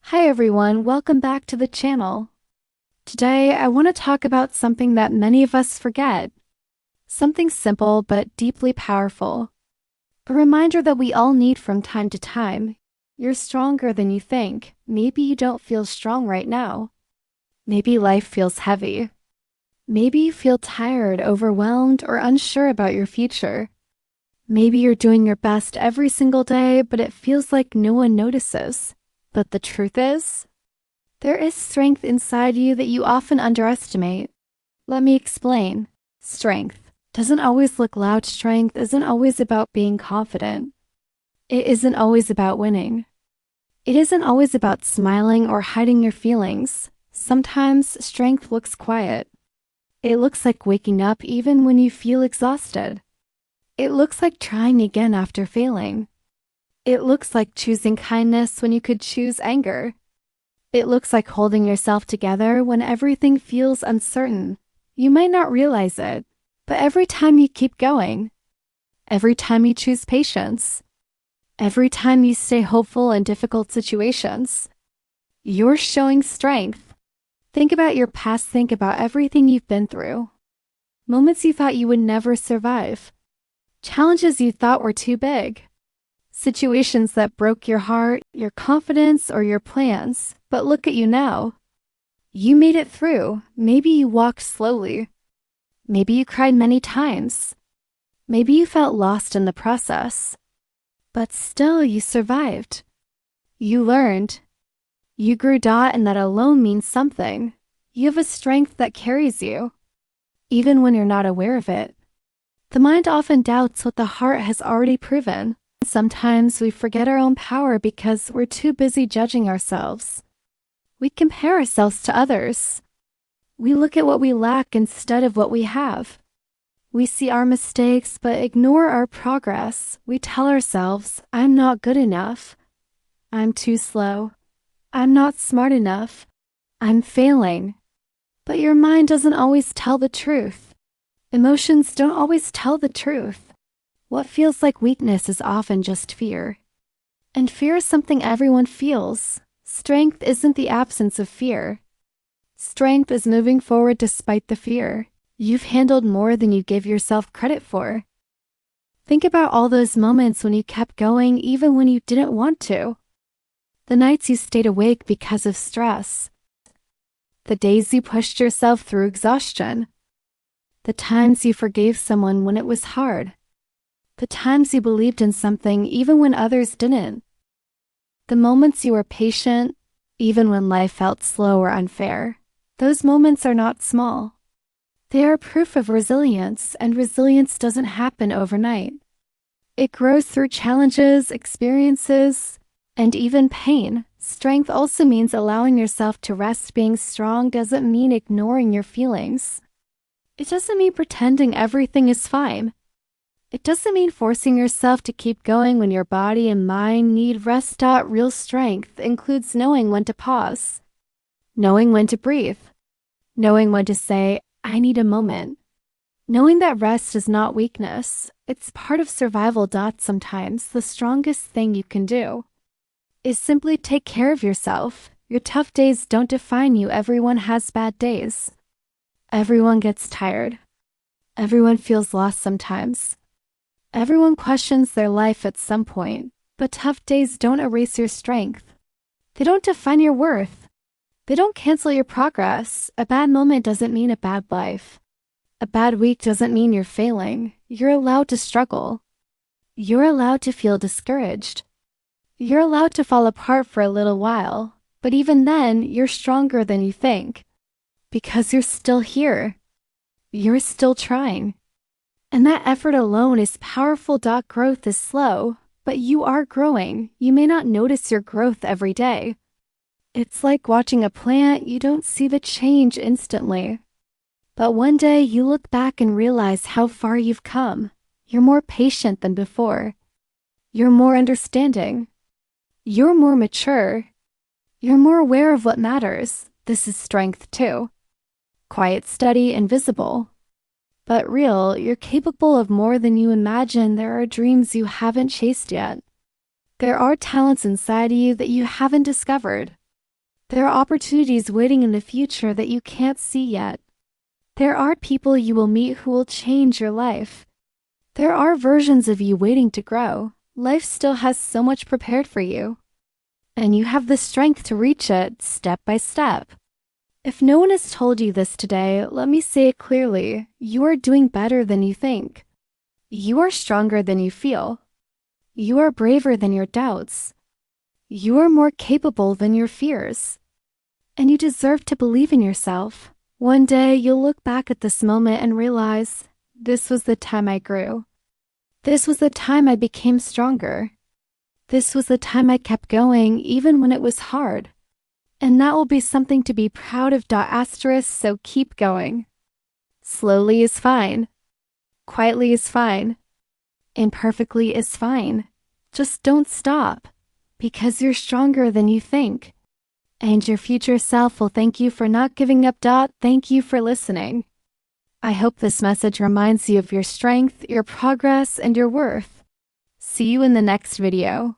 Hi everyone, welcome back to the channel. Today I want to talk about something that many of us forget. Something simple but deeply powerful. A reminder that we all need from time to time. You're stronger than you think. Maybe you don't feel strong right now. Maybe life feels heavy. Maybe you feel tired, overwhelmed, or unsure about your future. Maybe you're doing your best every single day, but it feels like no one notices. But the truth is, there is strength inside you that you often underestimate. Let me explain. Strength doesn't always look loud. Strength isn't always about being confident. It isn't always about winning. It isn't always about smiling or hiding your feelings. Sometimes strength looks quiet. It looks like waking up even when you feel exhausted. It looks like trying again after failing. It looks like choosing kindness when you could choose anger. It looks like holding yourself together when everything feels uncertain. You might not realize it, but every time you keep going, every time you choose patience, every time you stay hopeful in difficult situations, you're showing strength. Think about your past. Think about everything you've been through. Moments you thought you would never survive. Challenges you thought were too big. Situations that broke your heart, your confidence, or your plans. But look at you now. You made it through. Maybe you walked slowly. Maybe you cried many times. Maybe you felt lost in the process. But still you survived. You learned. You grew, and that alone means something. You have a strength that carries you, even when you're not aware of it. The mind often doubts what the heart has already proven. Sometimes we forget our own power because we're too busy judging ourselves. We compare ourselves to others. We look at what we lack instead of what we have. We see our mistakes but ignore our progress. We tell ourselves, I'm not good enough. I'm too slow. I'm not smart enough. I'm failing. But your mind doesn't always tell the truth. Emotions don't always tell the truth. What feels like weakness is often just fear. And fear is something everyone feels. Strength isn't the absence of fear. Strength is moving forward despite the fear. You've handled more than you give yourself credit for. Think about all those moments when you kept going even when you didn't want to. The nights you stayed awake because of stress. The days you pushed yourself through exhaustion. The times you forgave someone when it was hard. The times you believed in something even when others didn't. The moments you were patient, even when life felt slow or unfair. Those moments are not small. They are proof of resilience, and resilience doesn't happen overnight. It grows through challenges, experiences, and even pain. Strength also means allowing yourself to rest. Being strong doesn't mean ignoring your feelings. It doesn't mean pretending everything is fine. It doesn't mean forcing yourself to keep going when your body and mind need rest. Real strength includes knowing when to pause, knowing when to breathe, knowing when to say, I need a moment. Knowing that rest is not weakness, it's part of survival. Sometimes the strongest thing you can do is simply take care of yourself. Your tough days don't define you. Everyone has bad days. Everyone gets tired. Everyone feels lost sometimes. Everyone questions their life at some point, but tough days don't erase your strength. They don't define your worth. They don't cancel your progress. A bad moment doesn't mean a bad life. A bad week doesn't mean you're failing. You're allowed to struggle. You're allowed to feel discouraged. You're allowed to fall apart for a little while, but even then, you're stronger than you think. Because you're still here. You're still trying. And that effort alone is powerful. Growth is slow, but you are growing. You may not notice your growth every day. It's like watching a plant. You don't see the change instantly. But one day you look back and realize how far you've come. You're more patient than before. You're more understanding. You're more mature. You're more aware of what matters. This is strength too. Quiet, steady, invisible. But real. You're capable of more than you imagine. There are dreams you haven't chased yet. There are talents inside you that you haven't discovered. There are opportunities waiting in the future that you can't see yet. There are people you will meet who will change your life. There are versions of you waiting to grow. Life still has so much prepared for you. And you have the strength to reach it step by step. If no one has told you this today, let me say it clearly. You are doing better than you think. You are stronger than you feel. You are braver than your doubts. You are more capable than your fears. And you deserve to believe in yourself. One day you'll look back at this moment and realize, this was the time I grew. This was the time I became stronger. This was the time I kept going even when it was hard. And that will be something to be proud of. So keep going. Slowly is fine. Quietly is fine. Imperfectly is fine. Just don't stop, because you're stronger than you think. And your future self will thank you for not giving up. Thank you for listening. I hope this message reminds you of your strength, your progress, and your worth. See you in the next video.